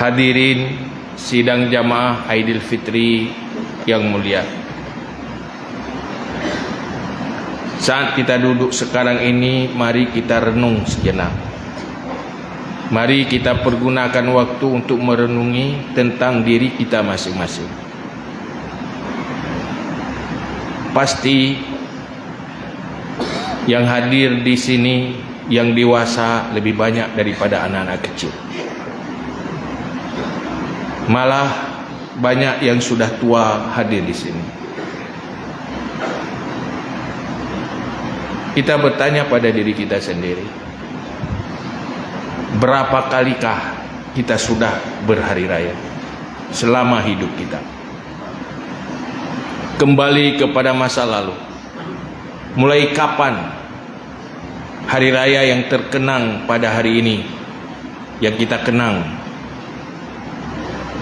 Hadirin sidang jamaah Aidilfitri yang mulia, saat kita duduk sekarang ini, mari kita renung sejenak. Mari kita pergunakan waktu untuk merenungi tentang diri kita masing-masing. Pasti yang hadir di sini yang dewasa lebih banyak daripada anak-anak kecil. Malah banyak yang sudah tua hadir di sini. Kita bertanya pada diri kita sendiri, berapa kalikah kita sudah berhari raya selama hidup kita? Kembali kepada masa lalu. Mulai kapan hari raya yang terkenang pada hari ini yang kita kenang?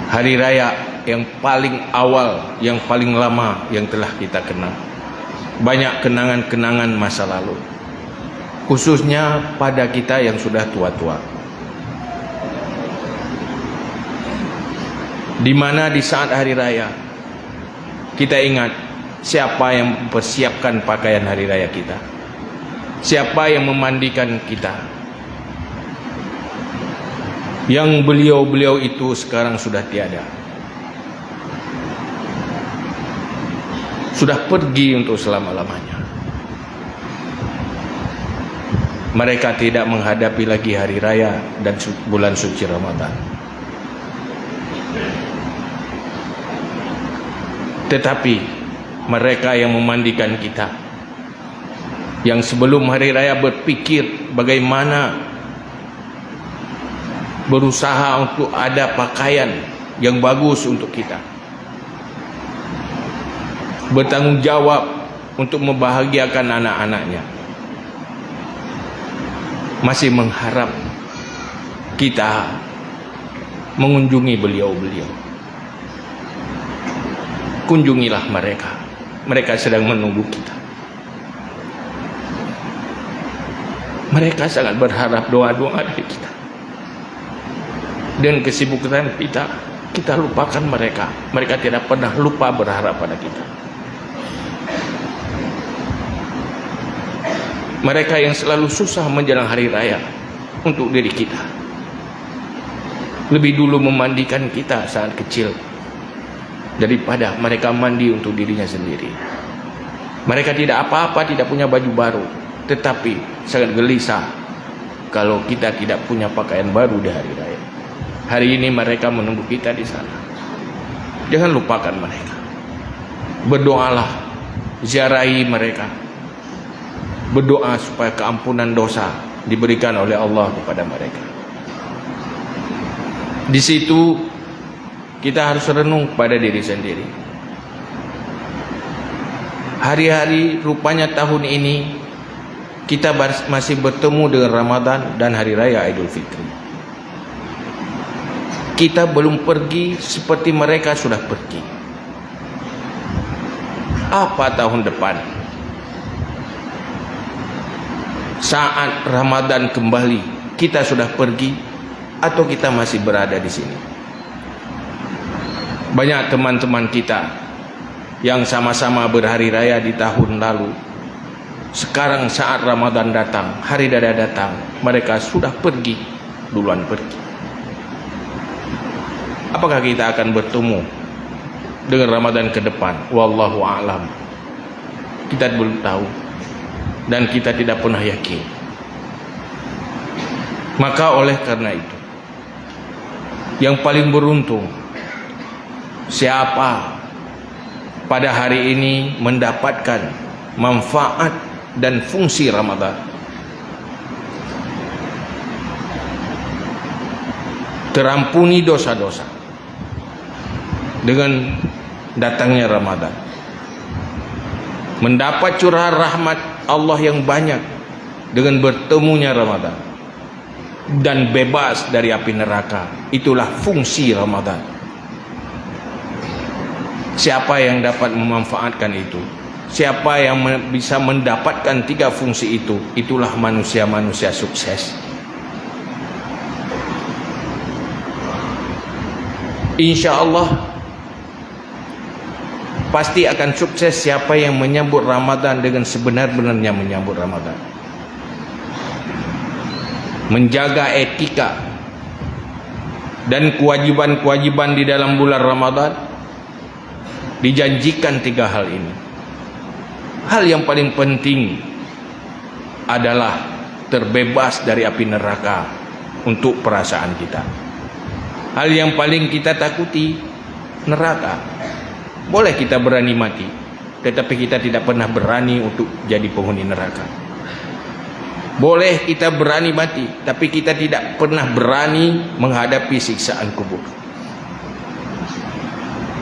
Hari raya yang paling awal, yang paling lama yang telah kita kenang. Banyak kenangan-kenangan masa lalu, khususnya pada kita yang sudah tua-tua. Di mana di saat hari raya kita ingat siapa yang mempersiapkan pakaian hari raya kita, siapa yang memandikan kita. Yang beliau-beliau itu sekarang sudah tiada, sudah pergi untuk selama-lamanya. Mereka tidak menghadapi lagi hari raya dan bulan suci Ramadan. Tetapi mereka yang memandikan kita, yang sebelum hari raya berpikir bagaimana berusaha untuk ada pakaian yang bagus untuk kita, bertanggung jawab untuk membahagiakan anak-anaknya, masih mengharap kita mengunjungi beliau-beliau. Kunjungilah mereka, mereka sedang menunggu kita. Mereka sangat berharap doa-doa dari kita. Dan kesibukan kita lupakan mereka. Mereka tidak pernah lupa berharap pada kita. Mereka yang selalu susah menjelang hari raya untuk diri kita, lebih dulu memandikan kita saat kecil daripada mereka mandi untuk dirinya sendiri. Mereka tidak apa-apa, tidak punya baju baru, tetapi sangat gelisah kalau kita tidak punya pakaian baru di hari raya. Hari ini mereka menunggu kita di sana. Jangan lupakan mereka. Berdoalah, ziarahi mereka. Berdoa supaya keampunan dosa diberikan oleh Allah kepada mereka. Di situ kita harus renung pada diri sendiri. Hari-hari rupanya tahun ini kita masih bertemu dengan Ramadan dan hari raya Aidilfitri. Kita belum pergi seperti mereka sudah pergi. Apa tahun depan? Saat Ramadan kembali, kita sudah pergi atau kita masih berada di sini? Banyak teman-teman kita yang sama-sama berhari raya di tahun lalu, sekarang saat Ramadan datang, hari raya datang, mereka sudah pergi, duluan pergi. Apakah kita akan bertemu dengan Ramadan ke depan? Wallahu a'lam. Kita belum tahu dan kita tidak pernah yakin. Maka oleh karena itu, yang paling beruntung siapa pada hari ini mendapatkan manfaat dan fungsi Ramadan. Terampuni dosa-dosa dengan datangnya Ramadan, mendapat curahan rahmat Allah yang banyak dengan bertemunya Ramadan, dan bebas dari api neraka. Itulah fungsi Ramadan. Siapa yang dapat memanfaatkan itu, siapa yang bisa mendapatkan tiga fungsi itu, itulah manusia-manusia sukses. Insya Allah pasti akan sukses siapa yang menyambut Ramadan dengan sebenar-benarnya menyambut Ramadan. Menjaga etika dan kewajiban-kewajiban di dalam bulan Ramadan. Dijanjikan 3 hal ini. Hal yang paling penting adalah terbebas dari api neraka untuk perasaan kita. Hal yang paling kita takuti neraka. Boleh kita berani mati, tetapi kita tidak pernah berani untuk jadi penghuni neraka. Boleh kita berani mati, tapi kita tidak pernah berani menghadapi siksaan kubur.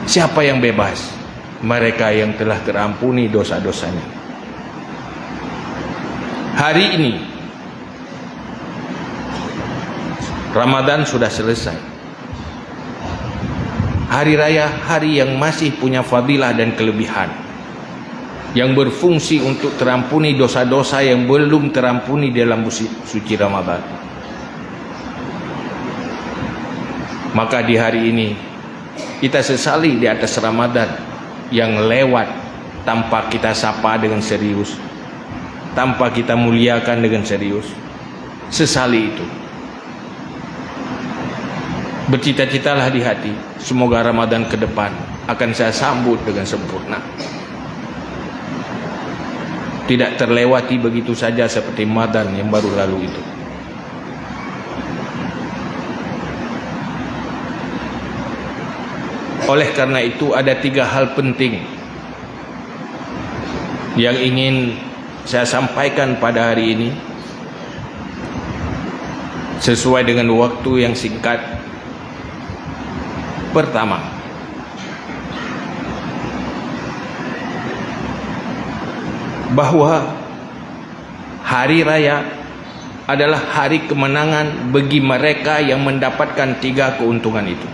Siapa yang bebas? Mereka yang telah terampuni dosa-dosanya. Hari ini Ramadan sudah selesai. Hari raya, hari yang masih punya fadilah dan kelebihan, yang berfungsi untuk terampuni dosa-dosa yang belum terampuni dalam suci Ramadan. Maka di hari ini kita sesali di atas Ramadan yang lewat tanpa kita sapa dengan serius, tanpa kita muliakan dengan serius. Sesali itu. Bercita-citalah di hati, semoga Ramadan ke depan akan saya sambut dengan sempurna. Tidak terlewati begitu saja seperti Ramadan yang baru lalu itu. Oleh karena itu ada 3 hal penting yang ingin saya sampaikan pada hari ini sesuai dengan waktu yang singkat. Pertama, bahwa hari raya adalah hari kemenangan bagi mereka yang mendapatkan 3 keuntungan itu.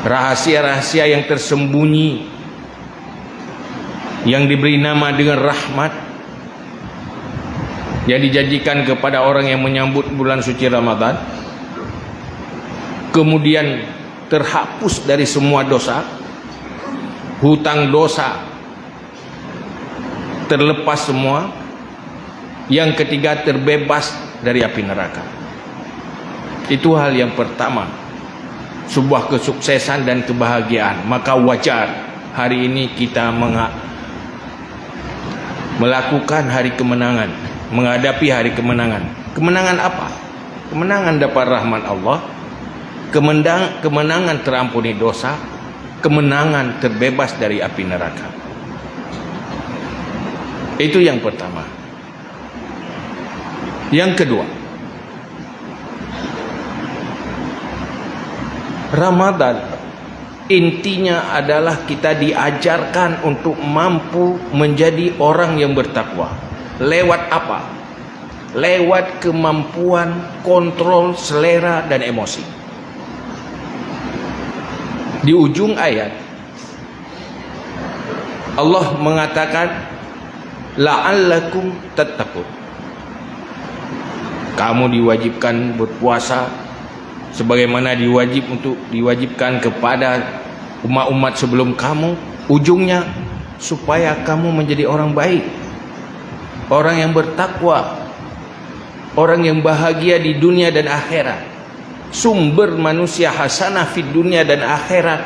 Rahasia-rahasia yang tersembunyi yang diberi nama dengan rahmat yang dijanjikan kepada orang yang menyambut bulan suci Ramadan, kemudian terhapus dari semua dosa, hutang dosa terlepas semua, yang ketiga terbebas dari api neraka. Itu hal yang pertama, sebuah kesuksesan dan kebahagiaan. Maka wajar hari ini kita melakukan hari kemenangan, menghadapi hari kemenangan. Kemenangan apa? Kemenangan dapat rahmat Allah, kemenangan terampuni dosa, kemenangan terbebas dari api neraka. Itu yang pertama. Yang kedua, Ramadan intinya adalah kita diajarkan untuk mampu menjadi orang yang bertakwa. Lewat apa? Lewat kemampuan kontrol selera dan emosi. Di ujung ayat Allah mengatakan la'allakum tattaqun. Kamu diwajibkan berpuasa sebagaimana diwajibkan kepada umat-umat sebelum kamu. Ujungnya supaya kamu menjadi orang baik, orang yang bertakwa, orang yang bahagia di dunia dan akhirat. Sumber manusia hasanah fid dunia dan akhirat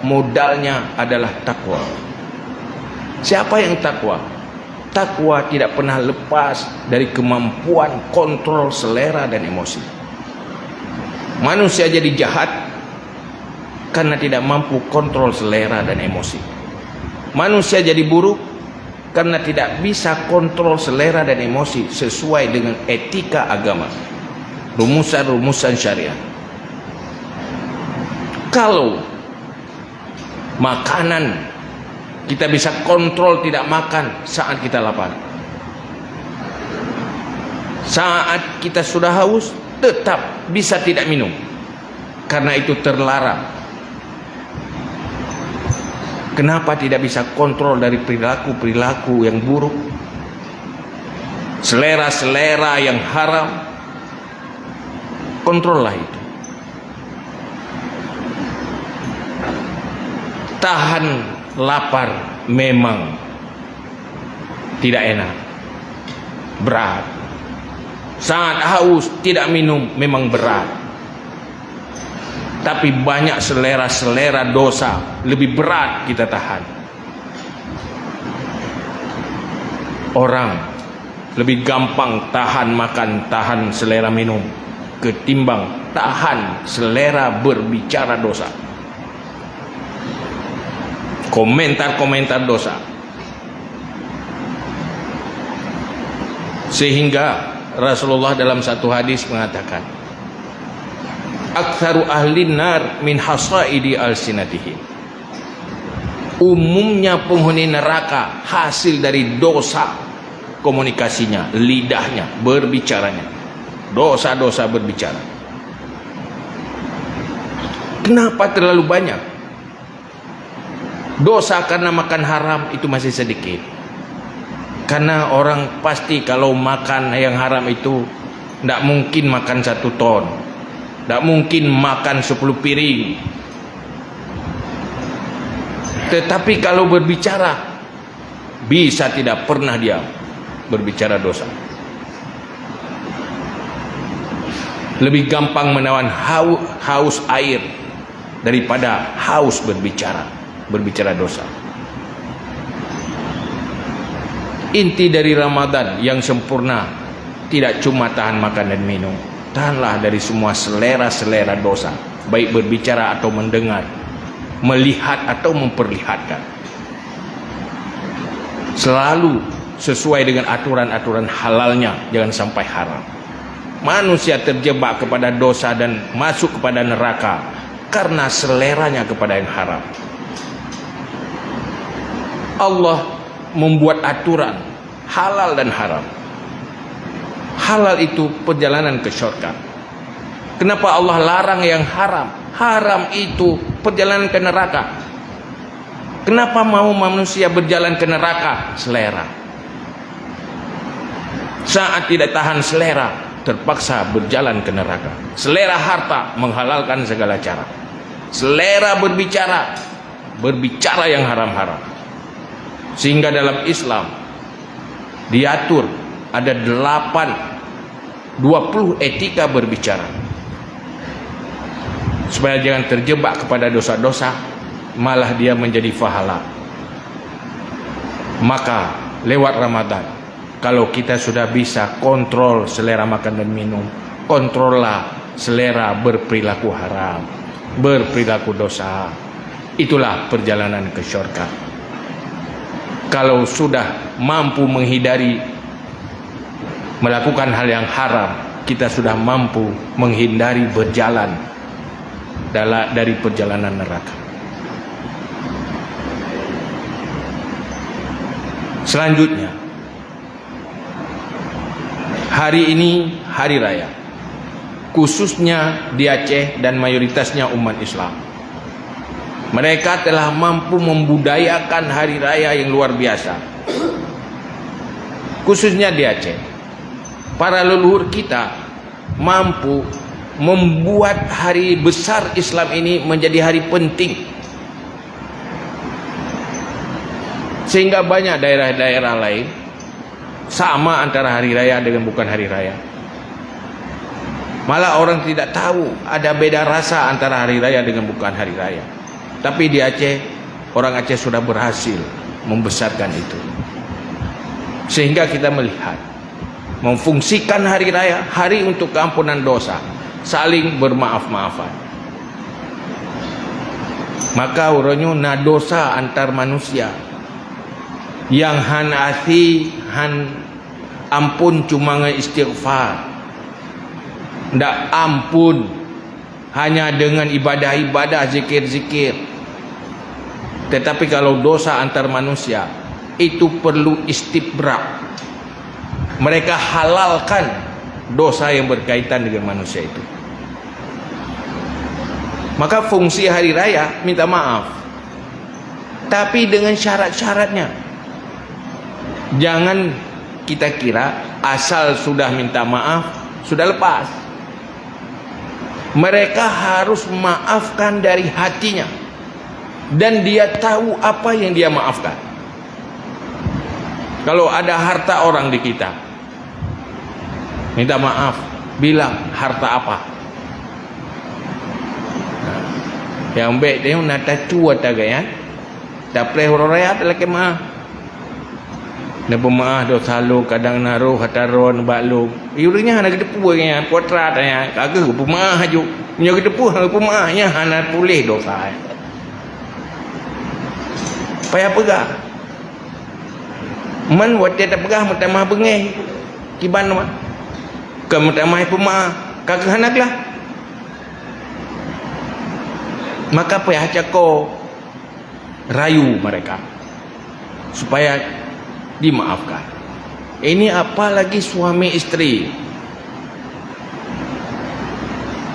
modalnya adalah takwa. Siapa yang takwa? Takwa tidak pernah lepas dari kemampuan kontrol selera dan emosi. Manusia jadi jahat karena tidak mampu kontrol selera dan emosi. Manusia jadi buruk karena tidak bisa kontrol selera dan emosi sesuai dengan etika agama, rumusan-rumusan syariat. Kalau makanan kita bisa kontrol tidak makan saat kita lapar, saat kita sudah haus tetap bisa tidak minum, karena itu terlarang. Kenapa tidak bisa kontrol dari perilaku-perilaku yang buruk, selera-selera yang haram? Kontrollah itu. tahan lapar memang tidak enak, berat. Sangat haus tidak minum memang berat. Tapi banyak selera-selera dosa lebih berat kita tahan. Orang lebih gampang tahan makan, tahan selera minum ketimbang tahan selera berbicara dosa, komentar-komentar dosa. Sehingga Rasulullah dalam satu hadis mengatakan, aktsaru ahlin nar min hasaidi alsinatihim. Umumnya penghuni neraka hasil dari dosa komunikasinya, lidahnya, berbicaranya. Dosa-dosa berbicara. Kenapa terlalu banyak? Dosa karena makan haram itu masih sedikit. Karena orang pasti kalau makan yang haram itu tidak mungkin makan 1 ton, tidak mungkin makan 10 piring. Tetapi kalau berbicara, bisa tidak pernah diam berbicara dosa. Lebih gampang menawan haus air daripada haus berbicara dosa. Inti dari Ramadan yang sempurna tidak cuma tahan makan dan minum, tahanlah dari semua selera-selera dosa, baik berbicara atau mendengar, melihat atau memperlihatkan. Selalu sesuai dengan aturan-aturan halalnya, jangan sampai haram. Manusia terjebak kepada dosa dan masuk kepada neraka karena seleranya kepada yang haram. Allah membuat aturan halal dan haram. Halal itu perjalanan ke surga. Kenapa Allah larang yang haram? Haram itu perjalanan ke neraka. Kenapa mau manusia berjalan ke neraka? Selera. Saat tidak tahan selera, terpaksa berjalan ke neraka. Selera harta menghalalkan segala cara. Selera berbicara yang haram-haram. Sehingga dalam Islam diatur ada 20 etika berbicara, supaya jangan terjebak kepada dosa-dosa, malah dia menjadi pahala. Maka lewat Ramadan, kalau kita sudah bisa kontrol selera makan dan minum, kontrollah selera berperilaku haram, berperilaku dosa. Itulah perjalanan ke surga. Kalau sudah mampu menghindari melakukan hal yang haram, kita sudah mampu menghindari berjalan dari perjalanan neraka. Selanjutnya, hari ini hari raya, khususnya di Aceh dan mayoritasnya umat Islam. Mereka telah mampu membudayakan hari raya yang luar biasa. Khususnya di Aceh, para leluhur kita mampu membuat hari besar Islam ini menjadi hari penting. Sehingga banyak daerah-daerah lain sama antara hari raya dengan bukan hari raya. Malah orang tidak tahu ada beda rasa antara hari raya dengan bukan hari raya. Tapi di Aceh, orang Aceh sudah berhasil membesarkan itu. Sehingga kita melihat, memfungsikan hari raya, hari untuk keampunan dosa, saling bermaaf-maafan. Maka uronyo na dosa antar manusia, yang han asi, han ampun cuma nge-istighfar. Ndak ampun hanya dengan ibadah-ibadah, zikir-zikir. Tetapi kalau dosa antar manusia itu perlu istibrak. Mereka halalkan dosa yang berkaitan dengan manusia itu. Maka fungsi hari raya minta maaf, tapi dengan syarat-syaratnya. Jangan kita kira asal sudah minta maaf sudah lepas. Mereka harus maafkan dari hatinya. dan dia tahu apa yang dia maafkan. Kalau ada harta orang di kita, minta maaf, bilang harta apa. Yang baik dia nak tua tak ya, tak boleh orang raya lagi maaf. Nak maaf dosa lu kadang naruh hataron bak lu. Iurinya nak depu nya potrat nya, kagak pemaah aju. Nya depu hang pemaahnya hana pulih dosa. Payah pegang. Man wate tak pegah mutamah bengeh kiban mah ke mutamah pemaah kagak hanaklah, maka payah cako rayu mereka supaya dimaafkan. Ini apalagi suami istri.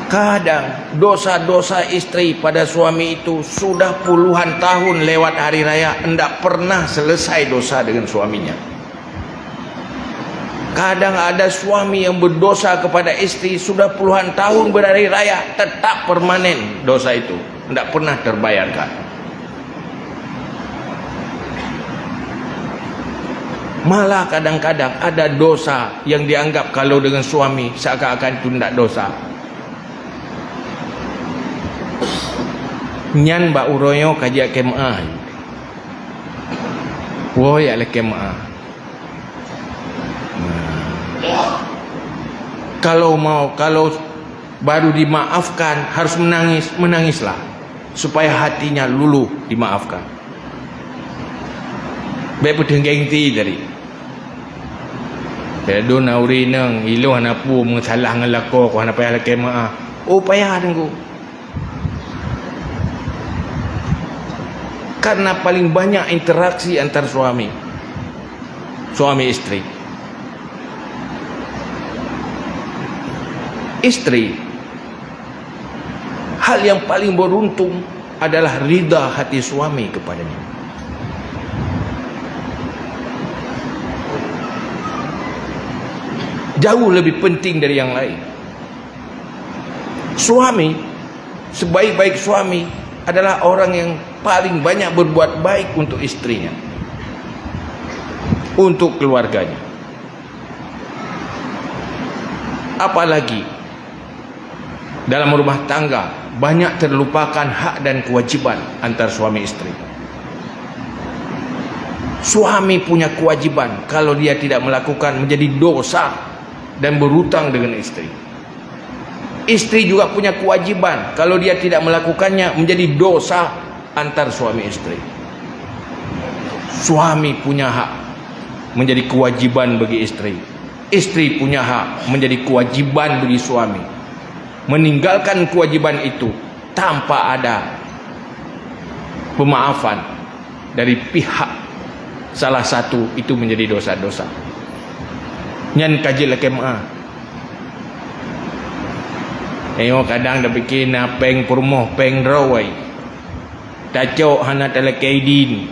Kadang dosa-dosa istri pada suami itu sudah puluhan tahun lewat hari raya, hendak pernah selesai dosa dengan suaminya. Kadang ada suami yang berdosa kepada istri sudah puluhan tahun berhari raya, tetap permanen dosa itu, hendak pernah terbayarkan. Malah kadang-kadang ada dosa yang dianggap kalau dengan suami seakan-akan itu tidak dosa. Nyan ba uroyo kajak kemah. Wo ya le kemah. Kalau baru dimaafkan harus menangis, menangislah supaya hatinya luluh dimaafkan. Baik pedeng ti dari. Pedo nauri nang ilu hanapu mengasalah ngelako ko hanap payah le kemah. Oh payah dengku. Karena paling banyak interaksi antar suami istri. Istri, hal yang paling beruntung adalah ridha hati suami kepadanya. Jauh lebih penting dari yang lain. Suami, sebaik-baik suami adalah orang yang paling banyak berbuat baik untuk istrinya, untuk keluarganya. Apalagi dalam rumah tangga banyak terlupakan hak dan kewajiban antar suami istri. Suami punya kewajiban, kalau dia tidak melakukan menjadi dosa dan berhutang dengan istri. Istri juga punya kewajiban, kalau dia tidak melakukannya menjadi dosa antar suami istri. Suami punya hak menjadi kewajiban bagi istri. Istri punya hak menjadi kewajiban bagi suami. Meninggalkan kewajiban itu tanpa ada pemaafan dari pihak salah satu itu menjadi dosa-dosa. Nyan kaji lekemah. Kadang dah fikir na peng permoh peng rawai. Tacok hana telekaidin.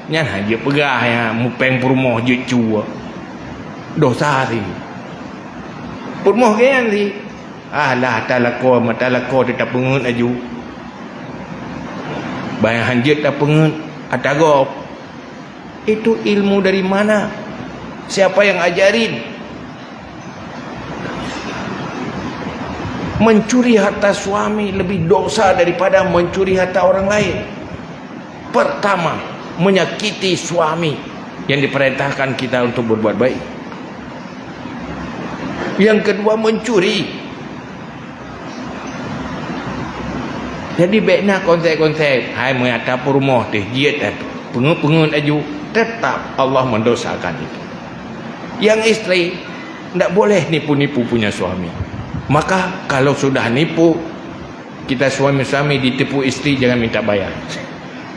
Nyan haja pegah ya mu peng permoh je cua. Dosa si. Permoh kan si. Lah talako matalako tetap pengut aju. Bayang hanjit tak pengut atagop. Itu ilmu dari mana? Siapa yang ajarin? Mencuri harta suami lebih dosa daripada mencuri harta orang lain. Pertama, menyakiti suami yang diperintahkan kita untuk berbuat baik. Yang kedua, mencuri. Jadi baiknya konsep-konsep hai mengata rumah teh jiat atu pengut-pengut aju, tetap Allah mendosakan itu. Yang istri tidak boleh nipu-nipu punya suami. Maka kalau sudah nipu, kita suami-suami ditipu istri, jangan minta bayar,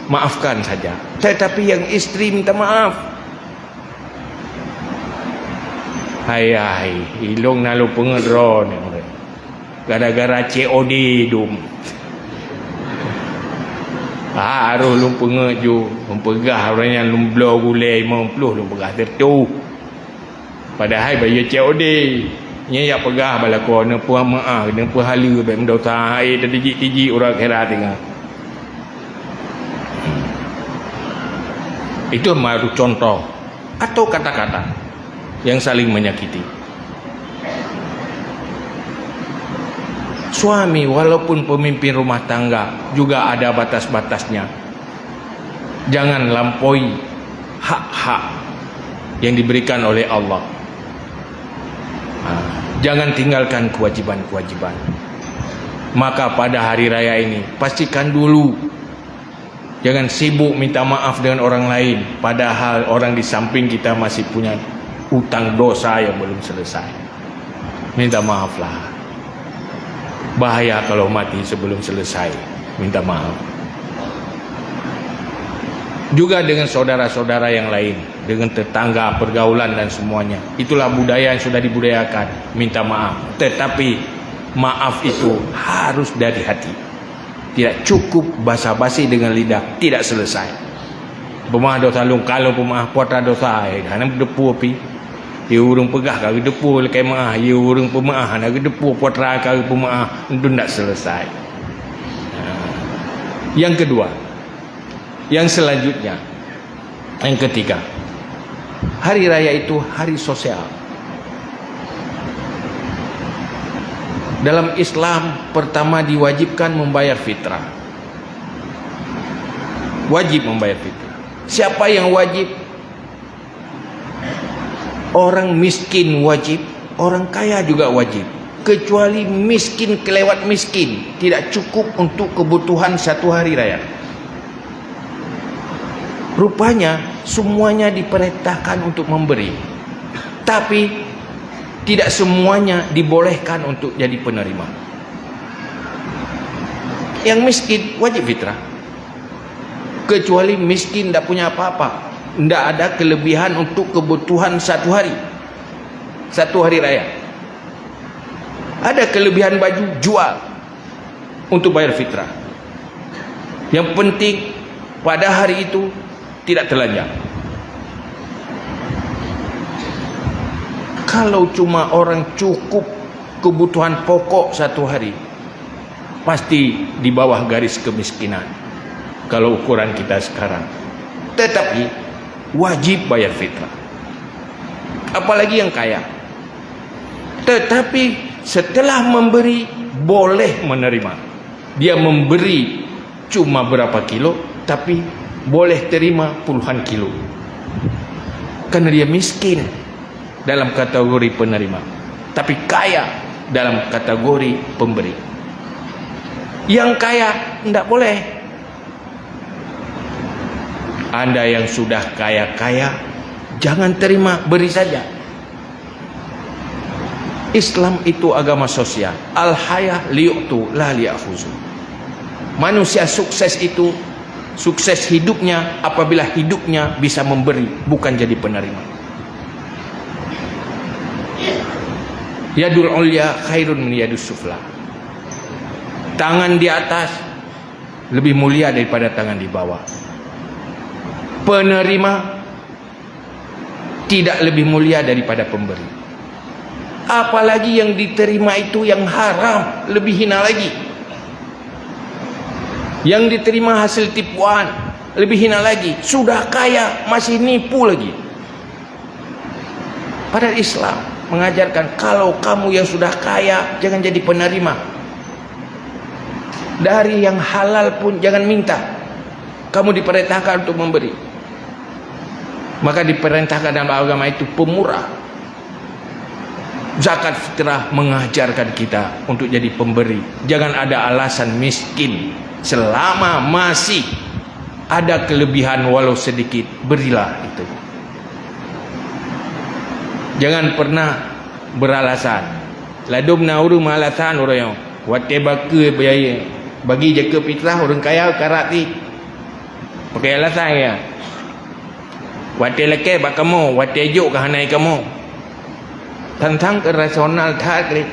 maafkan saja. Tetapi yang istri minta maaf. Hai ilong nalu pengedron gara-gara COD dum. Aruh lum pengeju, mempegah orangnya lum blow gulai 50 lum pegah tertu. Padahal bayar COD. Nya ya pegah balako ne puah maah ne puah halu be mendosa ai tiji orang kira tengah. Itu baru contoh atau kata-kata yang saling menyakiti. Suami walaupun pemimpin rumah tangga juga ada batas-batasnya. Jangan lampaui hak-hak yang diberikan oleh Allah. Jangan tinggalkan kewajiban-kewajiban. Maka pada hari raya ini pastikan dulu, jangan sibuk minta maaf dengan orang lain, padahal orang di samping kita masih punya utang dosa yang belum selesai. Minta maaflah. Bahaya kalau mati sebelum selesai minta maaf. Juga dengan saudara-saudara yang lain, dengan tetangga, pergaulan dan semuanya. Itulah budaya yang sudah dibudayakan, minta maaf. Tetapi maaf itu harus dari hati. Tidak cukup basa-basi dengan lidah, tidak selesai. Pemaaf dosa lung, kalau pemaaf putra dosa, hanam depu api. Ia urung pegah kau depu lekai maaf, ia urung pemaaf nak depu putra kau pemaaf, itu tidak selesai. Yang kedua, yang selanjutnya, yang ketiga, hari raya itu hari sosial. Dalam Islam pertama diwajibkan membayar fitrah. Wajib membayar fitrah. Siapa yang wajib? Orang miskin wajib, orang kaya juga wajib. Kecuali miskin kelewat miskin, tidak cukup untuk kebutuhan satu hari raya. Rupanya semuanya diperintahkan untuk memberi, tapi tidak semuanya dibolehkan untuk jadi penerima. Yang miskin wajib fitrah, kecuali miskin tidak punya apa-apa, tidak ada kelebihan untuk kebutuhan satu hari raya. Ada kelebihan baju, jual untuk bayar fitrah. Yang penting pada hari itu tidak telanjang. Kalau cuma orang cukup kebutuhan pokok satu hari, pasti di bawah garis kemiskinan kalau ukuran kita sekarang. Tetapi wajib bayar fitrah. Apalagi yang kaya. Tetapi setelah memberi boleh menerima. Dia memberi cuma berapa kilo, tapi boleh terima puluhan kilo. Karena dia miskin dalam kategori penerima, tapi kaya dalam kategori pemberi. Yang kaya tidak boleh. Anda yang sudah kaya-kaya, jangan terima, beri saja. Islam itu agama sosial. Al-hayah liyu'tu la liya'khuzu. Manusia sukses itu, sukses hidupnya apabila hidupnya bisa memberi, bukan jadi penerima. Yadul ulya khairun min yadus sufla. Tangan di atas lebih mulia daripada tangan di bawah. Penerima tidak lebih mulia daripada pemberi. Apalagi yang diterima itu yang haram, lebih hina lagi. Yang diterima hasil tipuan, lebih hina lagi. Sudah kaya masih nipu lagi. Padahal Islam mengajarkan kalau kamu yang sudah kaya jangan jadi penerima. Dari yang halal pun jangan minta. Kamu diperintahkan untuk memberi. Maka diperintahkan dalam agama itu pemurah. Zakat fitrah mengajarkan kita untuk jadi pemberi. Jangan ada alasan miskin. Selama masih ada kelebihan walau sedikit, berilah itu. Jangan pernah beralasan. Ladumna urung alasan orang wate baka biaya. Bagi jaga fitrah orang kaya karati. Pakai alasan ya. Wate leke bak kamu, wate juk ke hanai kamu. Tentang rasional tak klik.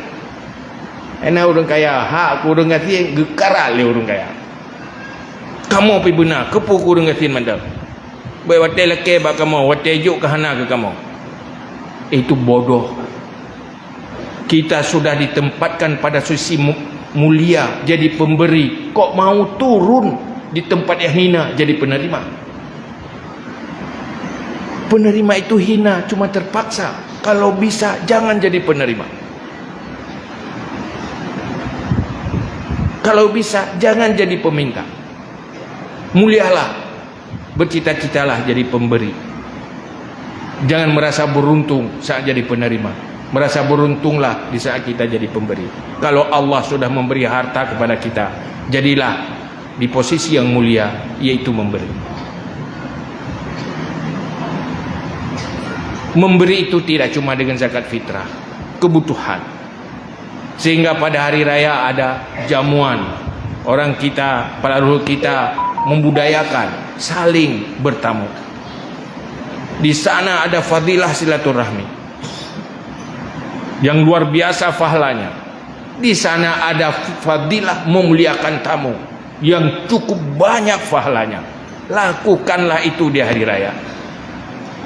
Ena orang kaya, hak aku orang kasih gekara le orang kaya. Kamu pi benar, kepu aku orang kasih mandam. Baik wate leke bak kamu, wate juk ke hana ke kamu. Itu bodoh. Kita sudah ditempatkan pada sisi mulia jadi pemberi, kok mau turun di tempat yang hina jadi penerima? Penerima itu hina, cuma terpaksa. Kalau bisa, jangan jadi penerima. Kalau bisa, jangan jadi peminta. Mulialah, bercita-citalah jadi pemberi. Jangan merasa beruntung saat jadi penerima. Merasa beruntunglah di saat kita jadi pemberi. Kalau Allah sudah memberi harta kepada kita, jadilah di posisi yang mulia, yaitu memberi. Memberi itu tidak cuma dengan zakat fitrah, kebutuhan. Sehingga pada hari raya ada jamuan. Orang kita, para leluhur kita membudayakan saling bertamu. Di sana ada fadilah silaturahmi yang luar biasa pahalanya. Di sana ada fadilah memuliakan tamu yang cukup banyak pahalanya. Lakukanlah itu di hari raya.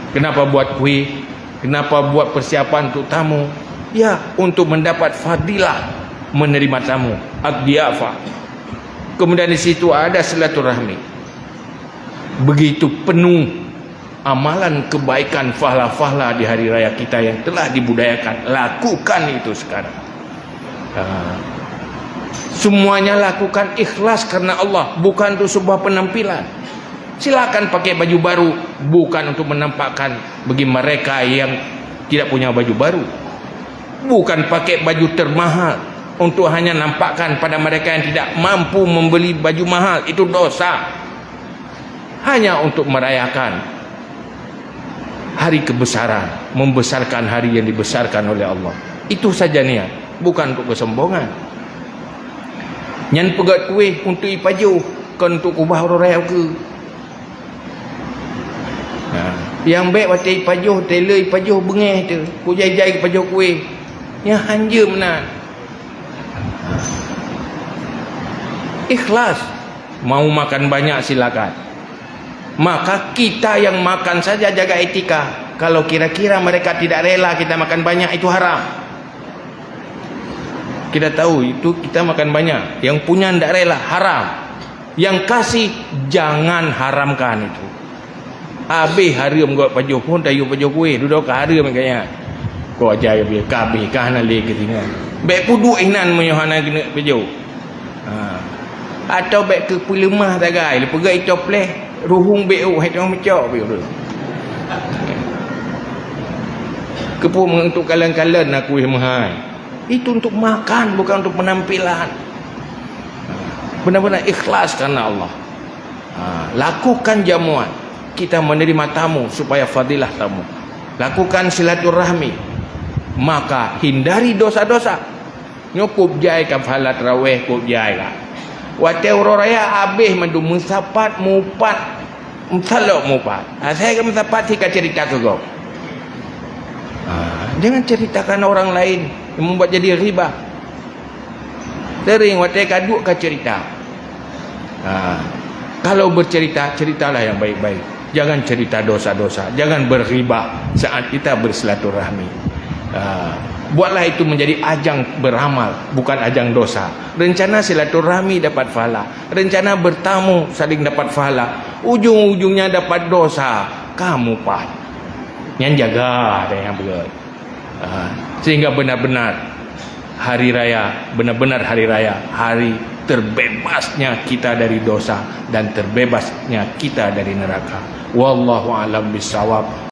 Kenapa buat kuih? Kenapa buat persiapan untuk tamu? Ya, untuk mendapat fadilah menerima tamu, ad-diyafah. Kemudian di situ ada silaturahmi. Begitu penuh amalan kebaikan, fahla-fahla di hari raya kita yang telah dibudayakan. Lakukan itu sekarang. Semuanya lakukan ikhlas karena Allah, bukan untuk sebuah penampilan. Silakan pakai baju baru, bukan untuk menampakkan bagi mereka yang tidak punya baju baru. Bukan pakai baju termahal untuk hanya nampakkan pada mereka yang tidak mampu membeli baju mahal. Itu dosa. Hanya untuk merayakan hari kebesaran, membesarkan hari yang dibesarkan oleh Allah. Itu saja niat, bukan untuk kesombongan. Nyan pegat kuih untuk ipaju, kan untuk kubah orang raya ke. Yang baik batik pajuh, tailor pajuh bengeh tu, ku jai-jai pajuh kuih. Yang hanja menan. Ikhlas. Mau makan banyak silakan. Maka kita yang makan saja jaga etika. Kalau kira-kira mereka tidak rela kita makan banyak, itu haram. Kita tahu itu kita makan banyak. Yang punya tidak rela, haram. Yang kasih jangan haramkan itu. Habis haram kau pajuh pun tayu pajuh kuih duduk ke haram kayaknya. Kau aja biar kabeh kahana le ketingan. Baik pudu inan menyohana kena pajuh. Atau baik ke pulemah tagai, lepegai topleh ruhung beu hidung mecok beu. Kepu untuk kalian-kalian aku mahal. Itu untuk makan, bukan untuk penampilan. Benar-benar ikhlas karena Allah. Lakukan jamuan. Kita menerima tamu supaya fadilah tamu. Lakukan silaturahmi. Maka hindari dosa-dosa. Nyukup jai ke pahala tarawih, kup jai lah. Waktu orang raya habis mandu musapat mupat. Salok mupat. Saya ke musapat tika cerita ke kau. Jangan ceritakan orang lain yang membuat jadi riba. Sering waktu kaduk ke cerita. Kalau bercerita, ceritalah yang baik-baik. Jangan cerita dosa-dosa. Jangan berriba saat kita bersilaturahmi. Buatlah itu menjadi ajang beramal, bukan ajang dosa. Rencana silaturahmi dapat pahala. Rencana bertamu saling dapat pahala. Ujung-ujungnya dapat dosa. Kamu pah. Yang jaga ada yang berat. Sehingga benar-benar hari raya, benar-benar hari raya, hari terbebasnya kita dari dosa dan terbebasnya kita dari neraka. Wallahu a'lam bishawab.